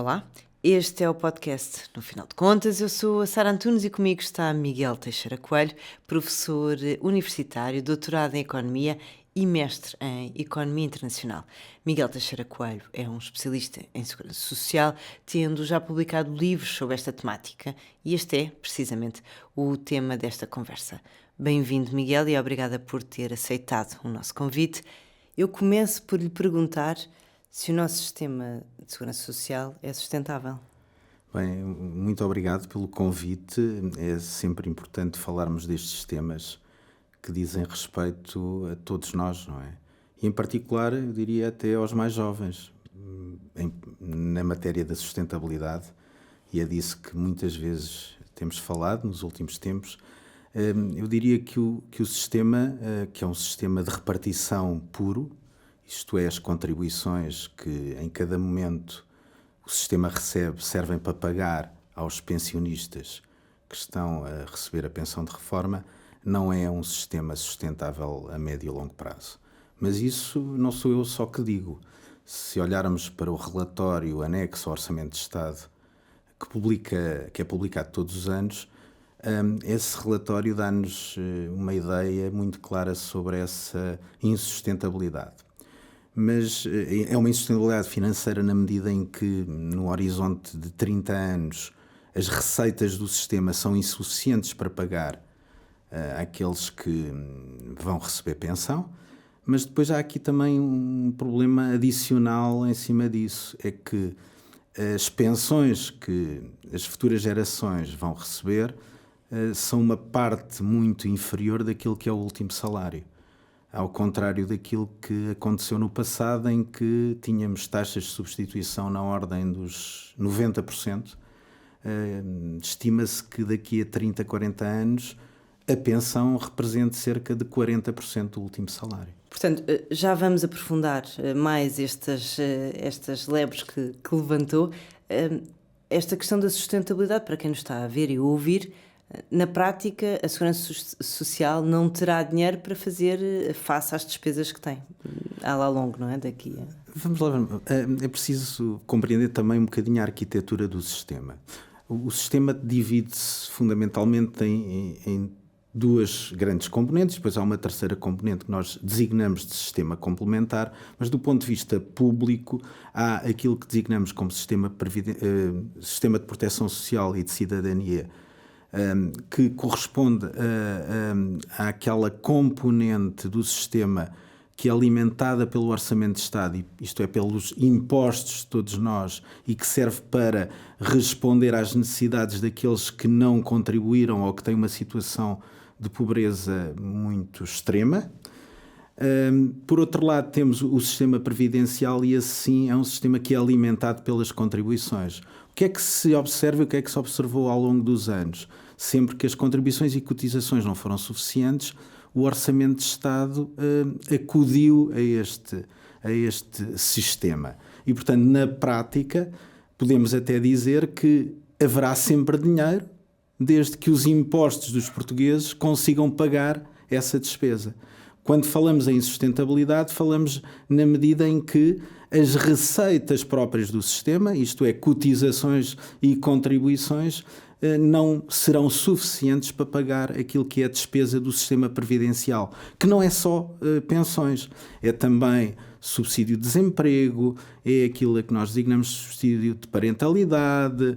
Olá, este é o podcast No Final de Contas. Eu sou a Sara Antunes e comigo está Miguel Teixeira Coelho, professor universitário, doutorado em Economia e mestre em Economia Internacional. Miguel Teixeira Coelho é um especialista em Segurança Social, tendo já publicado livros sobre esta temática, e este é, precisamente, o tema desta conversa. Bem-vindo, Miguel, e obrigada por ter aceitado o nosso convite. Eu começo por lhe perguntar se o nosso sistema de segurança social é sustentável. Bem, muito obrigado pelo convite. É sempre importante falarmos destes temas que dizem respeito a todos nós, não é? E em particular, eu diria até aos mais jovens, na matéria da sustentabilidade, e é disso que muitas vezes temos falado nos últimos tempos. Eu diria que o sistema, que é um sistema de repartição puro, isto é, as contribuições que em cada momento o sistema recebe servem para pagar aos pensionistas que estão a receber a pensão de reforma, não é um sistema sustentável a médio e longo prazo. Mas isso não sou eu só que digo. Se olharmos para o relatório anexo ao Orçamento de Estado, que é publicado todos os anos, esse relatório dá-nos uma ideia muito clara sobre essa insustentabilidade. Mas é uma insustentabilidade financeira na medida em que, no horizonte de 30 anos, as receitas do sistema são insuficientes para pagar àqueles que vão receber pensão, mas depois há aqui também um problema adicional em cima disso, é que as pensões que as futuras gerações vão receber são uma parte muito inferior daquilo que é o último salário. Ao contrário daquilo que aconteceu no passado, em que tínhamos taxas de substituição na ordem dos 90%, estima-se que daqui a 30, 40 anos a pensão represente cerca de 40% do último salário. Portanto, já vamos aprofundar mais estas lebres que levantou. Esta questão da sustentabilidade, para quem nos está a ver e a ouvir, na prática, a Segurança Social não terá dinheiro para fazer face às despesas que tem, a lá longo, não é? Daqui a... Vamos lá, é preciso compreender também um bocadinho a arquitetura do sistema. O sistema divide-se fundamentalmente em duas grandes componentes, depois há uma terceira componente que nós designamos de sistema complementar, mas do ponto de vista público há aquilo que designamos como sistema de proteção social e de cidadania, que corresponde àquela componente do sistema que é alimentada pelo Orçamento de Estado, isto é, pelos impostos de todos nós, e que serve para responder às necessidades daqueles que não contribuíram ou que têm uma situação de pobreza muito extrema. Por outro lado, temos o sistema previdencial, e esse sim é um sistema que é alimentado pelas contribuições. O que é que se observa e o que é que se observou ao longo dos anos? Sempre que as contribuições e cotizações não foram suficientes, o Orçamento de Estado acudiu a este sistema. E, portanto, na prática, podemos até dizer que haverá sempre dinheiro, desde que os impostos dos portugueses consigam pagar essa despesa. Quando falamos em sustentabilidade, falamos na medida em que as receitas próprias do sistema, isto é, cotizações e contribuições, não serão suficientes para pagar aquilo que é a despesa do sistema previdencial, que não é só pensões, é também subsídio de desemprego, é aquilo que nós designamos de subsídio de parentalidade,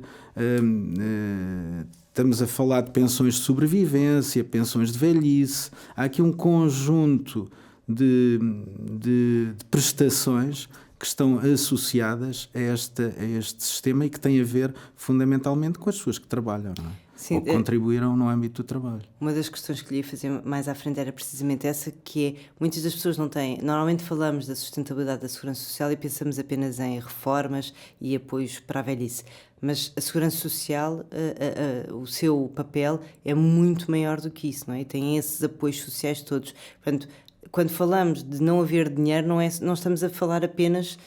estamos a falar de pensões de sobrevivência, pensões de velhice. Há aqui um conjunto de prestações que estão associadas a este sistema e que têm a ver fundamentalmente com as pessoas que trabalham, não é? Sim, ou que contribuíram no âmbito do trabalho. Uma das questões que lhe ia fazer mais à frente era precisamente essa, que é, muitas das pessoas não têm... Normalmente falamos da sustentabilidade da Segurança Social e pensamos apenas em reformas e apoios para a velhice. Mas a Segurança Social, o seu papel é muito maior do que isso, não é? E tem esses apoios sociais todos. Portanto, quando falamos de não haver dinheiro, não estamos a falar apenas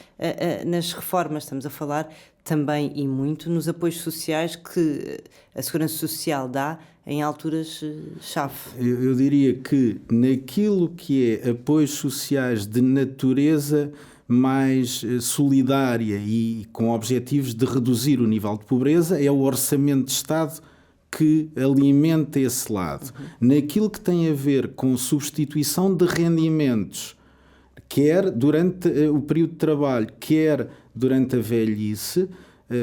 nas reformas, estamos a falar também e muito nos apoios sociais que a Segurança Social dá em alturas-chave. Eu diria que naquilo que é apoios sociais de natureza mais solidária e com objetivos de reduzir o nível de pobreza, é o orçamento de Estado que alimenta esse lado. Naquilo que tem a ver com substituição de rendimentos, quer durante o período de trabalho, quer durante a velhice,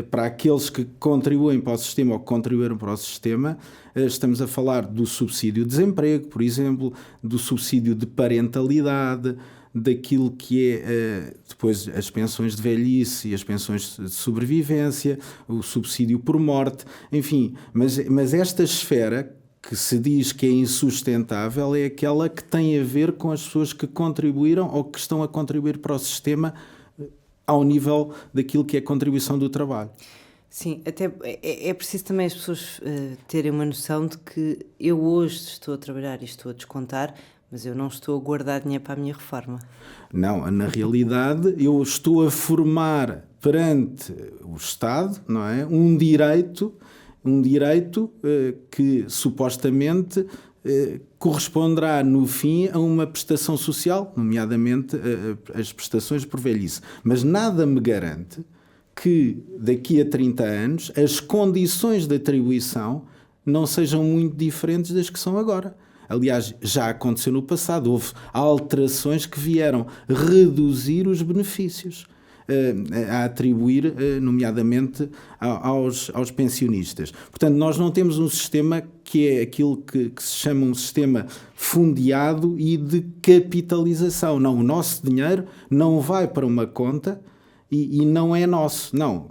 para aqueles que contribuem para o sistema ou que contribuíram para o sistema, estamos a falar do subsídio de desemprego, por exemplo, do subsídio de parentalidade, daquilo que é depois as pensões de velhice e as pensões de sobrevivência, o subsídio por morte, enfim. Mas esta esfera que se diz que é insustentável é aquela que tem a ver com as pessoas que contribuíram ou que estão a contribuir para o sistema ao nível daquilo que é a contribuição do trabalho. Sim, até é preciso também as pessoas terem uma noção de que eu hoje estou a trabalhar e estou a descontar, mas eu não estou a guardar dinheiro para a minha reforma. Não, na realidade eu estou a formar perante o Estado, não é, um direito que supostamente corresponderá no fim a uma prestação social, nomeadamente as prestações por velhice. Mas nada me garante que daqui a 30 anos as condições de atribuição não sejam muito diferentes das que são agora. Aliás, já aconteceu no passado, houve alterações que vieram reduzir os benefícios a atribuir, nomeadamente, aos pensionistas. Portanto, nós não temos um sistema que é aquilo que se chama um sistema fundiado e de capitalização. Não, o nosso dinheiro não vai para uma conta e não é nosso. Não,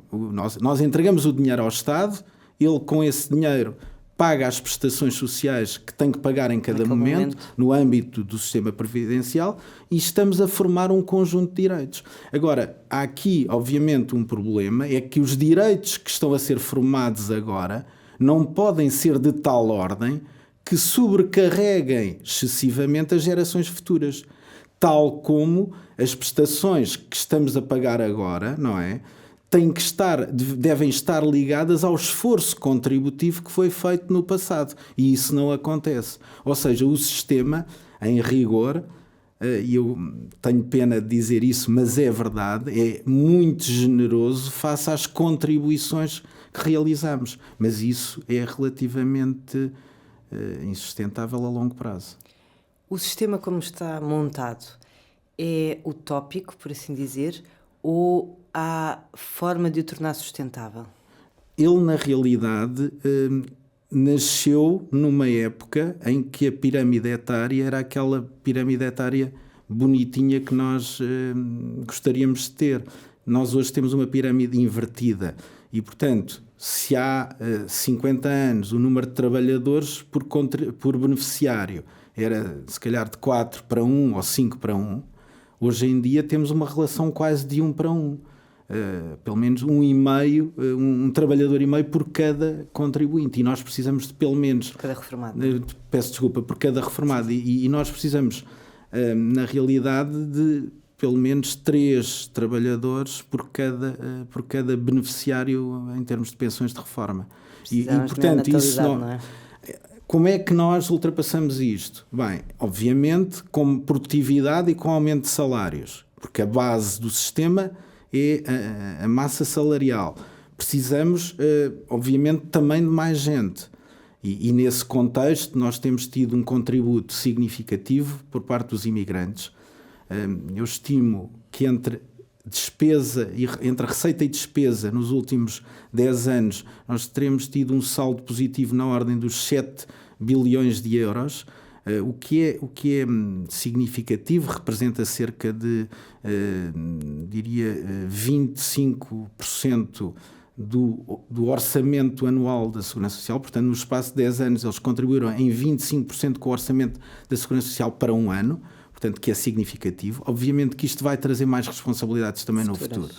nós entregamos o dinheiro ao Estado, ele com esse dinheiro paga as prestações sociais que tem que pagar em cada momento, no âmbito do sistema previdencial, e estamos a formar um conjunto de direitos. Agora, há aqui, obviamente, um problema, é que os direitos que estão a ser formados agora não podem ser de tal ordem que sobrecarreguem excessivamente as gerações futuras, tal como as prestações que estamos a pagar agora, não é? Devem estar ligadas ao esforço contributivo que foi feito no passado. E isso não acontece. Ou seja, o sistema, em rigor, e eu tenho pena de dizer isso, mas é verdade, é muito generoso face às contribuições que realizamos. Mas isso é relativamente insustentável a longo prazo. O sistema como está montado é utópico, por assim dizer, ou há forma de o tornar sustentável? Ele, na realidade, nasceu numa época em que a pirâmide etária era aquela pirâmide etária bonitinha que nós gostaríamos de ter. Nós hoje temos uma pirâmide invertida e, portanto, se há 50 anos o número de trabalhadores por beneficiário era, se calhar, de 4 para 1 ou 5 para 1, hoje em dia temos uma relação quase de 1 para 1. Pelo menos um trabalhador e meio por cada contribuinte, e nós precisamos de pelo menos... Por cada reformado. Peço desculpa, por cada reformado, e nós precisamos, na realidade, de pelo menos 3 trabalhadores por cada beneficiário em termos de pensões de reforma. E portanto, isso não é? Como é que nós ultrapassamos isto? Bem, obviamente com produtividade e com aumento de salários, porque a base do sistema é a massa salarial. Precisamos, obviamente, também de mais gente. E nesse contexto nós temos tido um contributo significativo por parte dos imigrantes. Eu estimo que entre a receita e despesa nos últimos 10 anos nós teremos tido um saldo positivo na ordem dos 7 bilhões de euros. O que é significativo, representa cerca de, diria, 25% do orçamento anual da Segurança Social. Portanto, no espaço de 10 anos, eles contribuíram em 25% com o orçamento da Segurança Social para um ano, portanto, que é significativo. Obviamente que isto vai trazer mais responsabilidades também no futuro.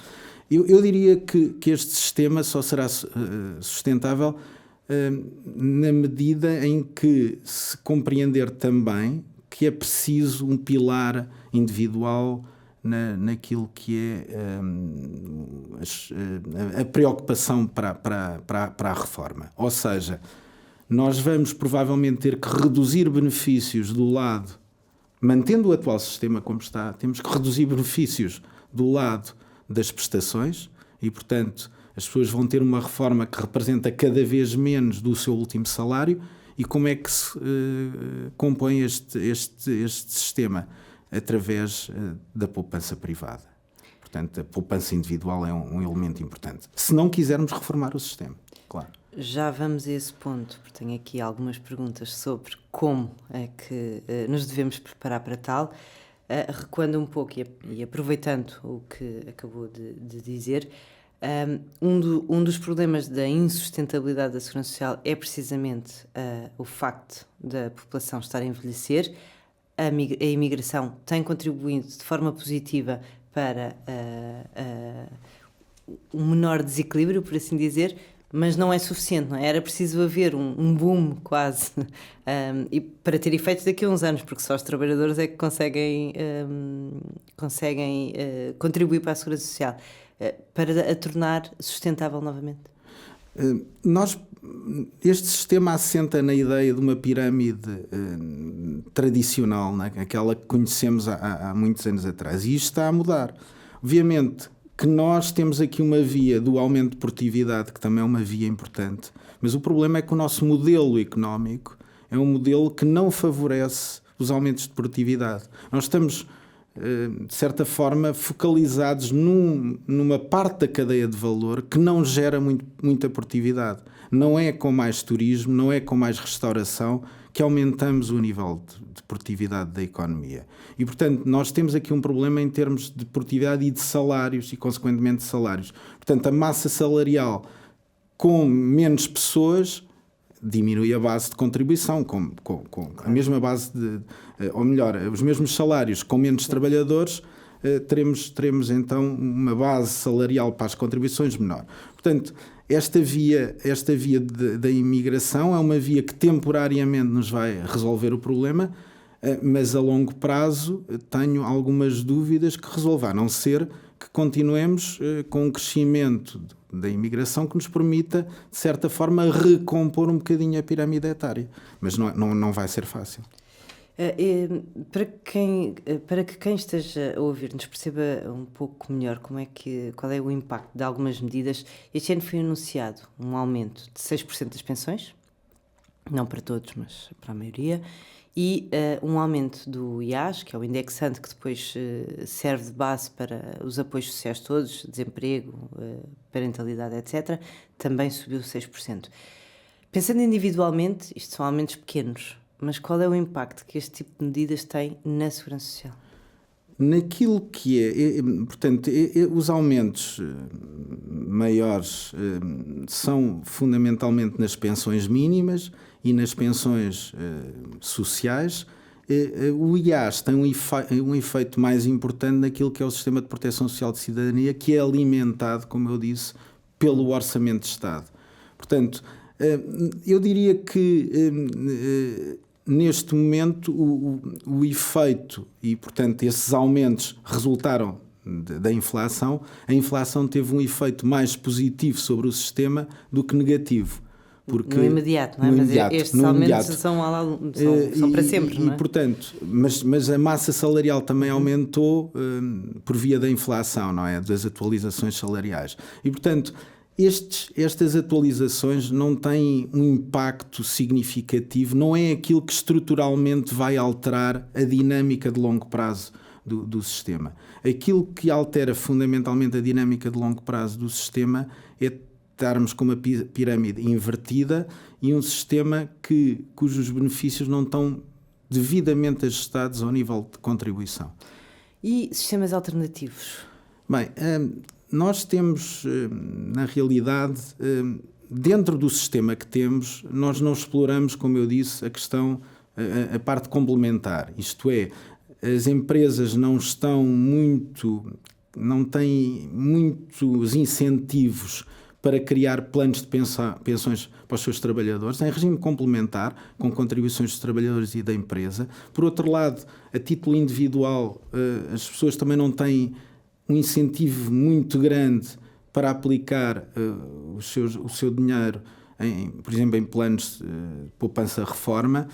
Eu diria que este sistema só será sustentável na medida em que se compreender também que é preciso um pilar individual naquilo que é a preocupação para a reforma. Ou seja, nós vamos provavelmente ter que reduzir benefícios do lado mantendo o atual sistema como está, temos que reduzir benefícios do lado das prestações e, portanto, as pessoas vão ter uma reforma que representa cada vez menos do seu último salário. E como é que se compõe este sistema? Através da poupança privada. Portanto, a poupança individual é um elemento importante. Se não quisermos reformar o sistema, claro. Já vamos a esse ponto, porque tenho aqui algumas perguntas sobre como é que nos devemos preparar para tal. Recuando um pouco e aproveitando o que acabou de dizer, um dos problemas da insustentabilidade da Segurança Social é precisamente o facto da população estar a envelhecer. A imigração tem contribuído de forma positiva para um menor desequilíbrio, por assim dizer, mas não é suficiente, não é? Era preciso haver um boom quase e para ter efeitos daqui a uns anos, porque só os trabalhadores é que conseguem contribuir para a Segurança Social, para a tornar sustentável novamente. Este sistema assenta na ideia de uma pirâmide tradicional, né? Aquela que conhecemos há muitos anos atrás, e isto está a mudar. Obviamente que nós temos aqui uma via do aumento de produtividade, que também é uma via importante, mas o problema é que o nosso modelo económico é um modelo que não favorece os aumentos de produtividade. Nós estamos, de certa forma, focalizados numa parte da cadeia de valor que não gera muita produtividade. Não é com mais turismo, não é com mais restauração que aumentamos o nível de produtividade da economia. E, portanto, nós temos aqui um problema em termos de produtividade e de salários, e, consequentemente, de salários. Portanto, a massa salarial com menos pessoas diminui a base de contribuição, com a mesma base ou melhor, os mesmos salários com menos trabalhadores, teremos então uma base salarial para as contribuições menor. Portanto, esta via da imigração é uma via que temporariamente nos vai resolver o problema, mas a longo prazo tenho algumas dúvidas que resolva, a não ser que continuemos com um crescimento da imigração que nos permita, de certa forma, recompor um bocadinho a pirâmide etária. Mas não vai ser fácil. Para que quem esteja a ouvir-nos perceba um pouco melhor qual é o impacto de algumas medidas, este ano foi anunciado um aumento de 6% das pensões, não para todos, mas para a maioria, e um aumento do IAS, que é o indexante que depois serve de base para os apoios sociais todos, desemprego, parentalidade, etc., também subiu 6%. Pensando individualmente, isto são aumentos pequenos, mas qual é o impacto que este tipo de medidas tem na Segurança Social? Naquilo que portanto, os aumentos maiores são fundamentalmente nas pensões mínimas e nas pensões sociais. O IAS tem um efeito mais importante naquilo que é o sistema de proteção social de cidadania, que é alimentado, como eu disse, pelo Orçamento de Estado. Portanto, eu diria que neste momento o efeito e, portanto, esses aumentos resultaram da inflação. A inflação teve um efeito mais positivo sobre o sistema do que negativo. Porque no imediato, não é? Mas estes aumentos são para sempre, não é? E, portanto, mas a massa salarial também aumentou por via da inflação, não é? Das atualizações salariais. E, portanto, estas atualizações não têm um impacto significativo, não é aquilo que estruturalmente vai alterar a dinâmica de longo prazo do sistema. Aquilo que altera fundamentalmente a dinâmica de longo prazo do sistema é estarmos com uma pirâmide invertida e um sistema cujos benefícios não estão devidamente ajustados ao nível de contribuição. E sistemas alternativos? Bem, nós temos, na realidade, dentro do sistema que temos, nós não exploramos, como eu disse, a parte complementar. Isto é, as empresas não têm muitos incentivos para criar planos de pensões para os seus trabalhadores, em regime complementar, com contribuições dos trabalhadores e da empresa. Por outro lado, a título individual, as pessoas também não têm um incentivo muito grande para aplicar o seu dinheiro, por exemplo, em planos de poupança-reforma.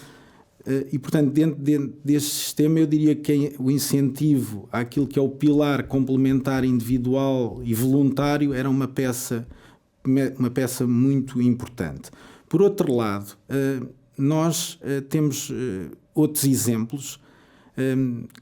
E, portanto, dentro deste sistema, eu diria que o incentivo àquilo que é o pilar complementar individual e voluntário era uma peça muito importante. Por outro lado, nós temos outros exemplos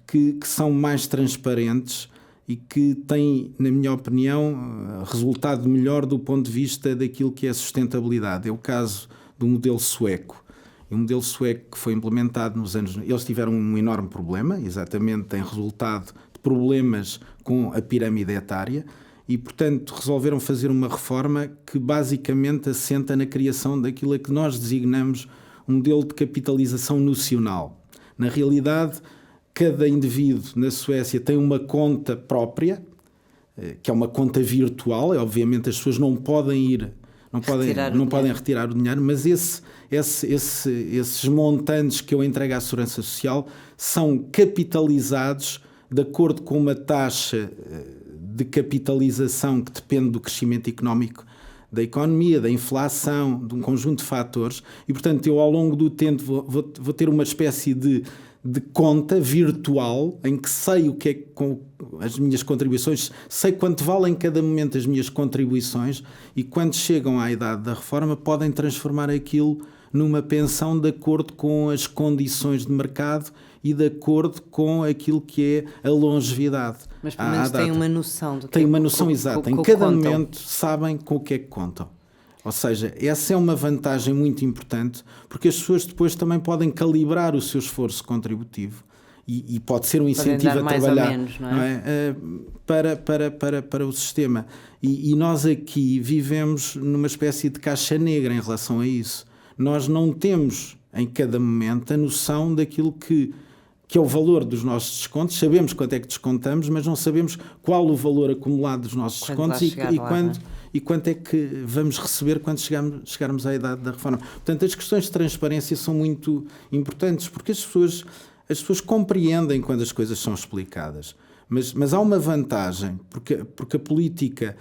que são mais transparentes e que têm, na minha opinião, resultado melhor do ponto de vista daquilo que é sustentabilidade. É o caso do modelo sueco. E o modelo sueco que foi implementado nos anos... Eles tiveram um enorme problema, exatamente, tem resultado de problemas com a pirâmide etária e, portanto, resolveram fazer uma reforma que basicamente assenta na criação daquilo a que nós designamos um modelo de capitalização nocional. Na realidade, cada indivíduo na Suécia tem uma conta própria, que é uma conta virtual. Obviamente as pessoas não podem retirar o dinheiro, mas esses montantes que eu entrego à Segurança Social são capitalizados de acordo com uma taxa de capitalização que depende do crescimento económico da economia, da inflação, de um conjunto de fatores, e portanto eu ao longo do tempo vou ter uma espécie de conta virtual em que sei o que é com as minhas contribuições, sei quanto valem em cada momento as minhas contribuições e quando chegam à idade da reforma podem transformar aquilo numa pensão de acordo com as condições de mercado e de acordo com aquilo que é a longevidade. Mas pelo menos têm uma noção do que Têm uma noção exata. Em cada momento sabem com o que é que contam. Ou seja, essa é uma vantagem muito importante porque as pessoas depois também podem calibrar o seu esforço contributivo e pode ser um incentivo a trabalhar menos, não é? Para o sistema. E nós aqui vivemos numa espécie de caixa negra em relação a isso. Nós não temos em cada momento a noção daquilo que é o valor dos nossos descontos. Sabemos quanto é que descontamos, mas não sabemos qual o valor acumulado dos nossos descontos e quanto é que vamos receber quando chegarmos à idade da reforma. Portanto, as questões de transparência são muito importantes, porque as pessoas compreendem quando as coisas são explicadas. Mas há uma vantagem, porque a política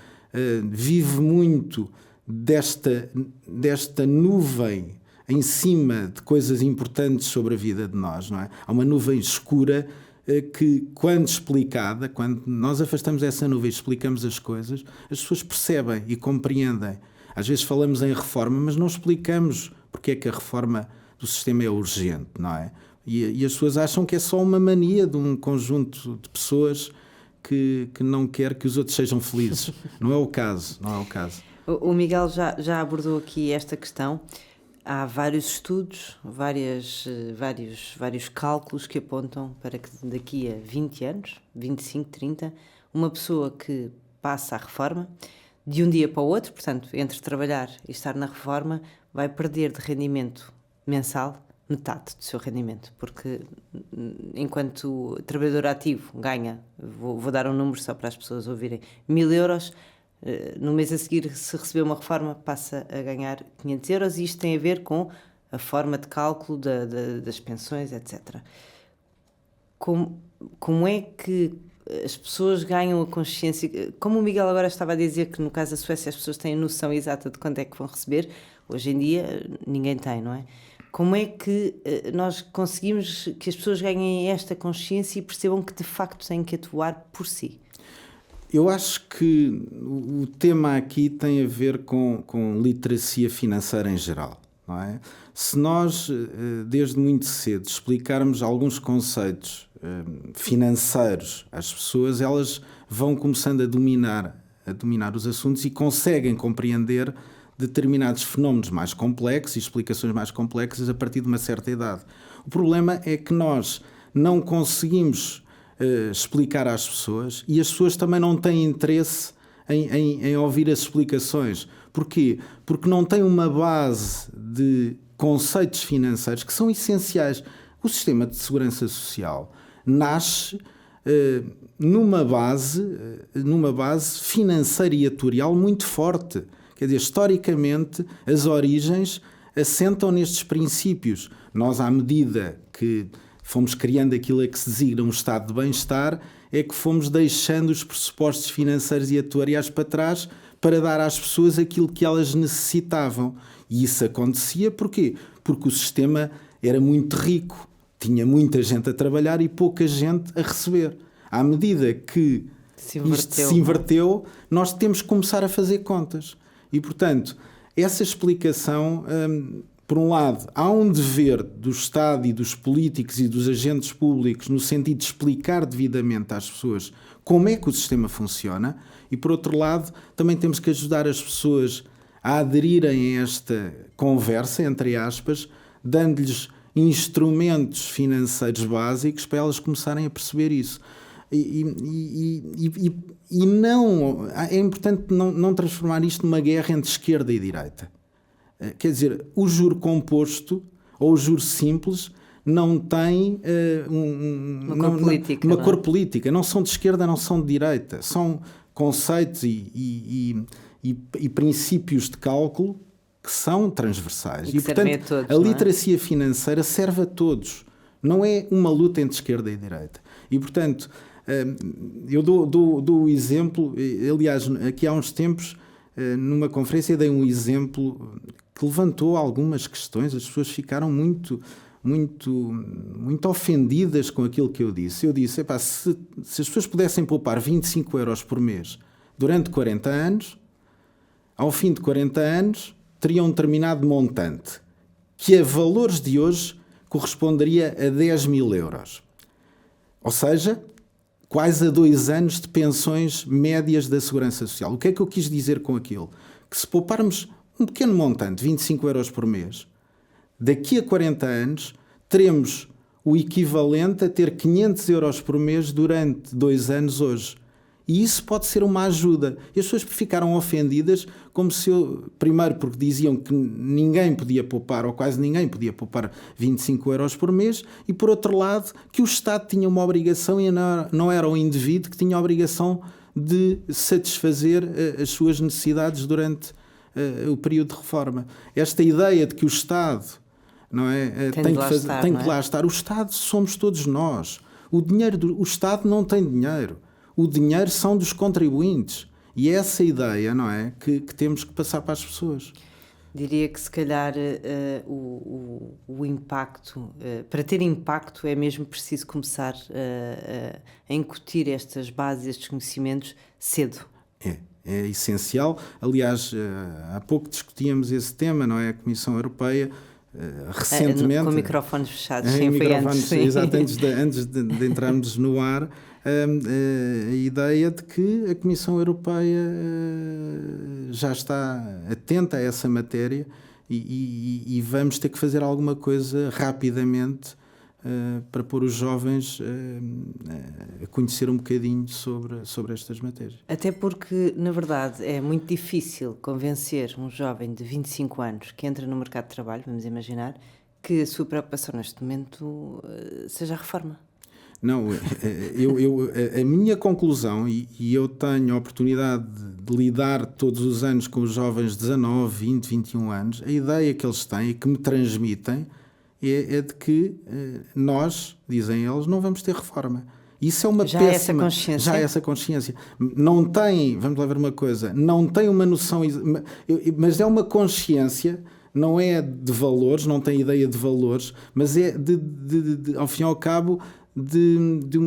vive muito desta nuvem em cima de coisas importantes sobre a vida de nós, não é? Há uma nuvem escura que, quando explicada, quando nós afastamos essa nuvem e explicamos as coisas, as pessoas percebem e compreendem. Às vezes falamos em reforma, mas não explicamos porque é que a reforma do sistema é urgente, não é? E as pessoas acham que é só uma mania de um conjunto de pessoas que não quer que os outros sejam felizes. Não é o caso. O Miguel já abordou aqui esta questão. Há vários estudos, vários cálculos que apontam para que daqui a 20 anos, 25, 30, uma pessoa que passa a reforma, de um dia para o outro, portanto, entre trabalhar e estar na reforma, vai perder de rendimento mensal metade do seu rendimento, porque enquanto trabalhador ativo ganha, vou dar um número só para as pessoas ouvirem, 1.000 euros, no mês a seguir, se receber uma reforma, passa a ganhar 500 euros e isto tem a ver com a forma de cálculo das pensões, etc. Como é que as pessoas ganham a consciência? Como o Miguel agora estava a dizer que no caso da Suécia as pessoas têm a noção exata de quanto é que vão receber, hoje em dia ninguém tem, não é? Como é que nós conseguimos que as pessoas ganhem esta consciência e percebam que de facto têm que atuar por si? Eu acho que o tema aqui tem a ver com literacia financeira em geral, não é? Se nós, desde muito cedo, explicarmos alguns conceitos financeiros às pessoas, elas vão começando a dominar os assuntos e conseguem compreender determinados fenómenos mais complexos e explicações mais complexas a partir de uma certa idade. O problema é que nós não conseguimos explicar às pessoas e as pessoas também não têm interesse em ouvir as explicações. Porquê? Porque não têm uma base de conceitos financeiros que são essenciais. O sistema de segurança social nasce numa base financeira e atuarial muito forte. Quer dizer, historicamente, as origens assentam nestes princípios. Nós, à medida que fomos criando aquilo a que se designa um estado de bem-estar, é que fomos deixando os pressupostos financeiros e atuariais para trás para dar às pessoas aquilo que elas necessitavam. E isso acontecia porquê? Porque o sistema era muito rico, tinha muita gente a trabalhar e pouca gente a receber. À medida que isto se inverteu, nós temos que começar a fazer contas. E, portanto, essa explicação, por um lado, há um dever do Estado e dos políticos e dos agentes públicos no sentido de explicar devidamente às pessoas como é que o sistema funciona, e, por outro lado, também temos que ajudar as pessoas a aderirem a esta conversa, entre aspas, dando-lhes instrumentos financeiros básicos para elas começarem a perceber isso. E não, é importante não transformar isto numa guerra entre esquerda e direita. Quer dizer, o juro composto ou o juro simples não tem uma cor política. Não são de esquerda, não são de direita. São conceitos e princípios de cálculo que são transversais. E portanto, todos, a literacia financeira serve a todos. Não é uma luta entre esquerda e direita. E, portanto, eu dou o exemplo. Aliás, aqui há uns tempos, numa conferência, dei um exemplo que levantou algumas questões. As pessoas ficaram muito ofendidas com aquilo que eu disse. Eu disse, se as pessoas pudessem poupar 25 euros por mês durante 40 anos, ao fim de 40 anos, teriam um determinado montante, que a valores de hoje corresponderia a 10 mil euros. Ou seja, quase a 2 anos de pensões médias da Segurança Social. O que é que eu quis dizer com aquilo? Que se pouparmos um pequeno montante, 25 euros por mês, daqui a 40 anos teremos o equivalente a ter 500 euros por mês durante 2 anos hoje. E isso pode ser uma ajuda. E as pessoas ficaram ofendidas, como se primeiro porque diziam que ninguém podia poupar, ou quase ninguém podia poupar 25 euros por mês, e por outro lado, que o Estado tinha uma obrigação e não era o indivíduo que tinha a obrigação de satisfazer as suas necessidades durante o período de reforma. Esta ideia de que o Estado tem que lá estar. O Estado somos todos nós. O Estado não tem dinheiro. O dinheiro são dos contribuintes. E é essa ideia, não é, que temos que passar para as pessoas. Diria que se calhar o impacto, para ter impacto é mesmo preciso começar a incutir estas bases, estes conhecimentos cedo. É essencial. Aliás, há pouco discutíamos esse tema, não é? A Comissão Europeia recentemente... Com microfones fechados, sim, foi antes. Exato, antes de entrarmos no ar, a ideia de que a Comissão Europeia já está atenta a essa matéria e vamos ter que fazer alguma coisa rapidamente para pôr os jovens a conhecer um bocadinho sobre estas matérias. Até porque, na verdade, é muito difícil convencer um jovem de 25 anos que entra no mercado de trabalho, vamos imaginar, que a sua preocupação neste momento seja a reforma. Não, a minha conclusão, e eu tenho a oportunidade de lidar todos os anos com os jovens de 19, 20, 21 anos, a ideia que eles têm e que me transmitem é de que nós, dizem eles, não vamos ter reforma. Isso é uma péssima... Já é essa consciência. Não tem, vamos lá ver uma coisa, não tem uma noção, mas é uma consciência, não é de valores, não tem ideia de valores, mas é ao fim e ao cabo de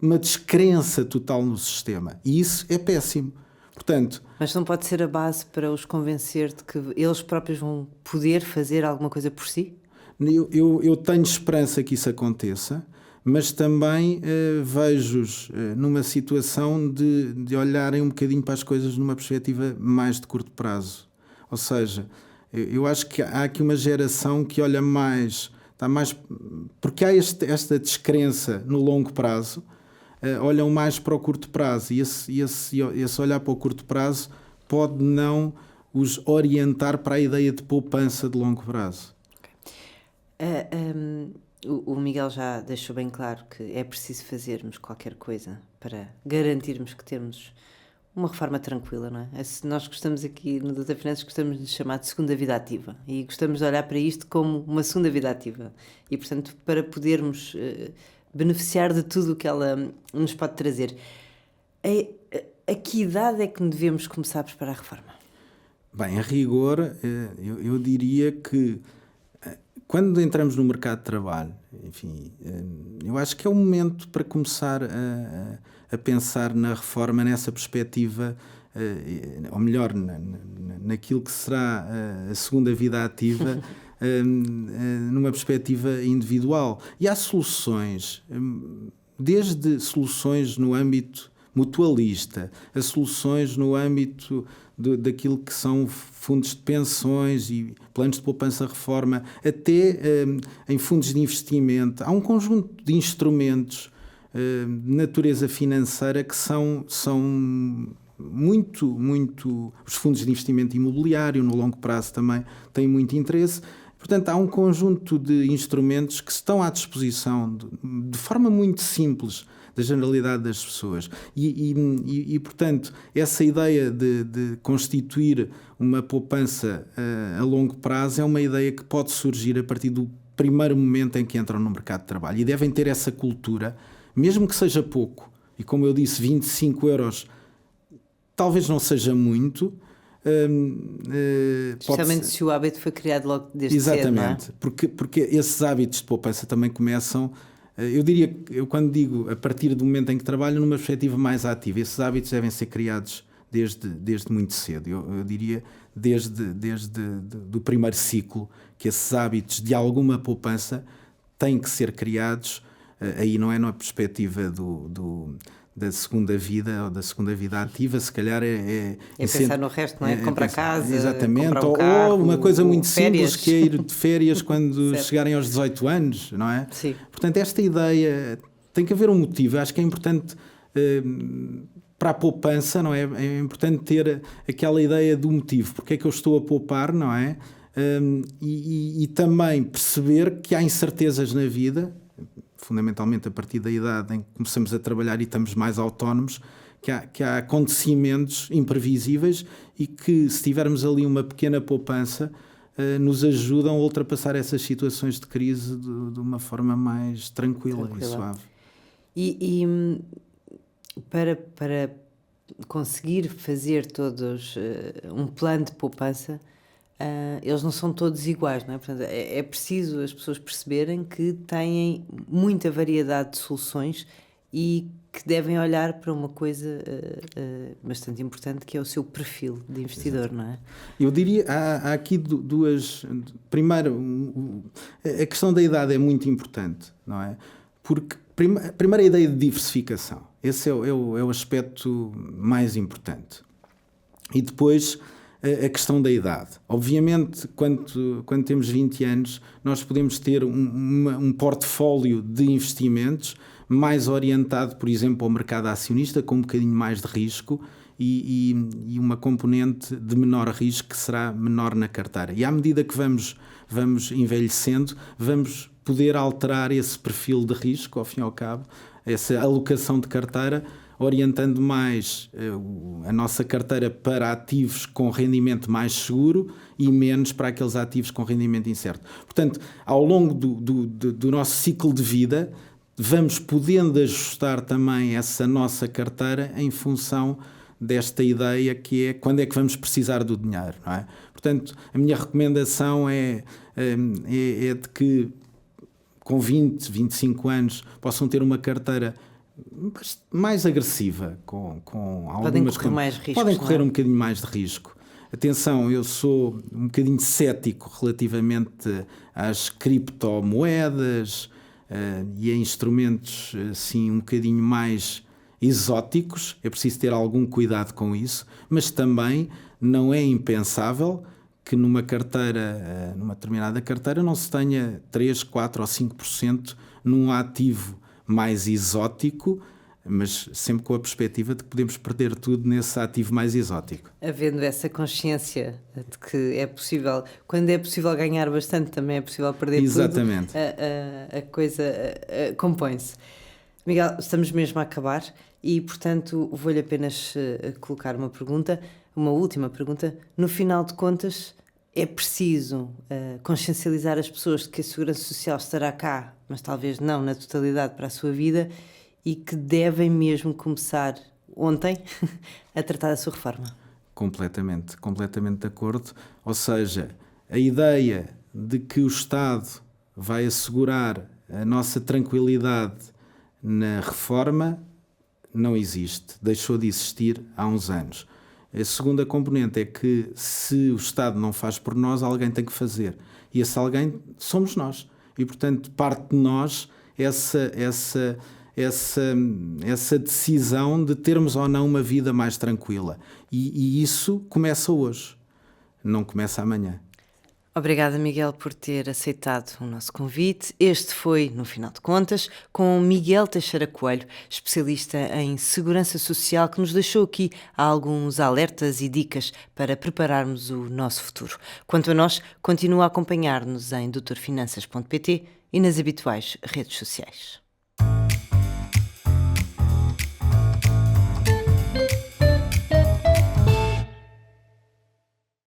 uma descrença total no sistema. E isso é péssimo. Portanto, mas não pode ser a base para os convencer de que eles próprios vão poder fazer alguma coisa por si? Eu tenho esperança que isso aconteça, mas também vejo-os numa situação de olharem um bocadinho para as coisas numa perspectiva mais de curto prazo. Ou seja, eu acho que há aqui uma geração que olha mais... porque há esta descrença no longo prazo, olham mais para o curto prazo, e esse olhar para o curto prazo pode não os orientar para a ideia de poupança de longo prazo. O Miguel já deixou bem claro que é preciso fazermos qualquer coisa para garantirmos que temos uma reforma tranquila, não é? Nós gostamos aqui no Doutor Finanças, gostamos de chamar de segunda vida ativa e gostamos de olhar para isto como uma segunda vida ativa e, portanto, para podermos beneficiar de tudo o que ela nos pode trazer. A que idade é que devemos começar a preparar a reforma? Bem, a rigor, eu diria que quando entramos no mercado de trabalho, enfim, eu acho que é o momento para começar a pensar na reforma nessa perspectiva, ou melhor, naquilo que será a segunda vida ativa, numa perspectiva individual. E há soluções, desde soluções no âmbito mutualista, a soluções no âmbito daquilo que são fundos de pensões e planos de poupança-reforma, até em fundos de investimento. Há um conjunto de instrumentos de natureza financeira que são muito, os fundos de investimento imobiliário, no longo prazo também têm muito interesse. Portanto, há um conjunto de instrumentos que estão à disposição de forma muito simples da generalidade das pessoas. Portanto, essa ideia de constituir uma poupança a longo prazo é uma ideia que pode surgir a partir do primeiro momento em que entram no mercado de trabalho. E devem ter essa cultura, mesmo que seja pouco. E como eu disse, 25 euros talvez não seja muito. Especialmente se o hábito foi criado logo desde exatamente, cedo, não é? porque esses hábitos de poupança também começam, eu quando digo a partir do momento em que trabalho, numa perspectiva mais ativa. Esses hábitos devem ser criados desde muito cedo. Eu diria desde do primeiro ciclo, que esses hábitos de alguma poupança têm que ser criados. Aí não é na perspectiva da segunda vida ou da segunda vida ativa, se calhar é pensar no resto, não é? Comprar casa, exatamente, comprar um carro, ou uma coisa muito férias. simples, que é ir de férias quando chegarem aos 18 anos, não é? Sim. Portanto, esta ideia, tem que haver um motivo. Eu acho que é importante para a poupança, não é? É importante ter aquela ideia do motivo, porque é que eu estou a poupar, não é? E também perceber que há incertezas na vida, fundamentalmente a partir da idade em que começamos a trabalhar e estamos mais autónomos, que há acontecimentos imprevisíveis e que, se tivermos ali uma pequena poupança, nos ajudam a ultrapassar essas situações de crise de uma forma mais tranquila. E suave. E para conseguir fazer todos um plano de poupança, eles não são todos iguais, não é? Portanto, é preciso as pessoas perceberem que têm muita variedade de soluções e que devem olhar para uma coisa bastante importante, que é o seu perfil de investidor. Exato. Não é? Eu diria, há aqui duas... Primeiro, a questão da idade é muito importante, não é? Porque, primeiro, a ideia de diversificação. Esse é o aspecto mais importante. E depois, a questão da idade. Obviamente, quando temos 20 anos, nós podemos ter um portfólio de investimentos mais orientado, por exemplo, ao mercado acionista, com um bocadinho mais de risco e uma componente de menor risco que será menor na carteira. E à medida que vamos envelhecendo, vamos poder alterar esse perfil de risco, ao fim e ao cabo, essa alocação de carteira, orientando mais a nossa carteira para ativos com rendimento mais seguro e menos para aqueles ativos com rendimento incerto. Portanto, ao longo do nosso ciclo de vida, vamos podendo ajustar também essa nossa carteira em função desta ideia que é quando é que vamos precisar do dinheiro, não é? Portanto, a minha recomendação é de que com 20, 25 anos possam ter uma carteira mais agressiva, com algumas... Podem correr um bocadinho mais de risco. Atenção, eu sou um bocadinho cético relativamente às criptomoedas e a instrumentos assim um bocadinho mais exóticos. É preciso ter algum cuidado com isso, mas também não é impensável que numa determinada carteira não se tenha 3, 4 ou 5% num ativo mais exótico, mas sempre com a perspectiva de que podemos perder tudo nesse ativo mais exótico. Havendo essa consciência de que é possível, quando é possível ganhar bastante, também é possível perder Exatamente. tudo. A coisa compõe-se. Miguel, estamos mesmo a acabar e, portanto, vou-lhe apenas colocar uma última pergunta. No final de contas, é preciso consciencializar as pessoas de que a Segurança Social estará cá, mas talvez não na totalidade para a sua vida, e que devem mesmo começar ontem a tratar da sua reforma. Completamente de acordo. Ou seja, a ideia de que o Estado vai assegurar a nossa tranquilidade na reforma não existe, deixou de existir há uns anos. A segunda componente é que se o Estado não faz por nós, alguém tem que fazer. E esse alguém somos nós. E, portanto, parte de nós essa decisão de termos ou não uma vida mais tranquila. E isso começa hoje, não começa amanhã. Obrigada, Miguel, por ter aceitado o nosso convite. Este foi, no final de contas, com Miguel Teixeira Coelho, especialista em segurança social, que nos deixou aqui alguns alertas e dicas para prepararmos o nosso futuro. Quanto a nós, continua a acompanhar-nos em doutorfinanças.pt e nas habituais redes sociais.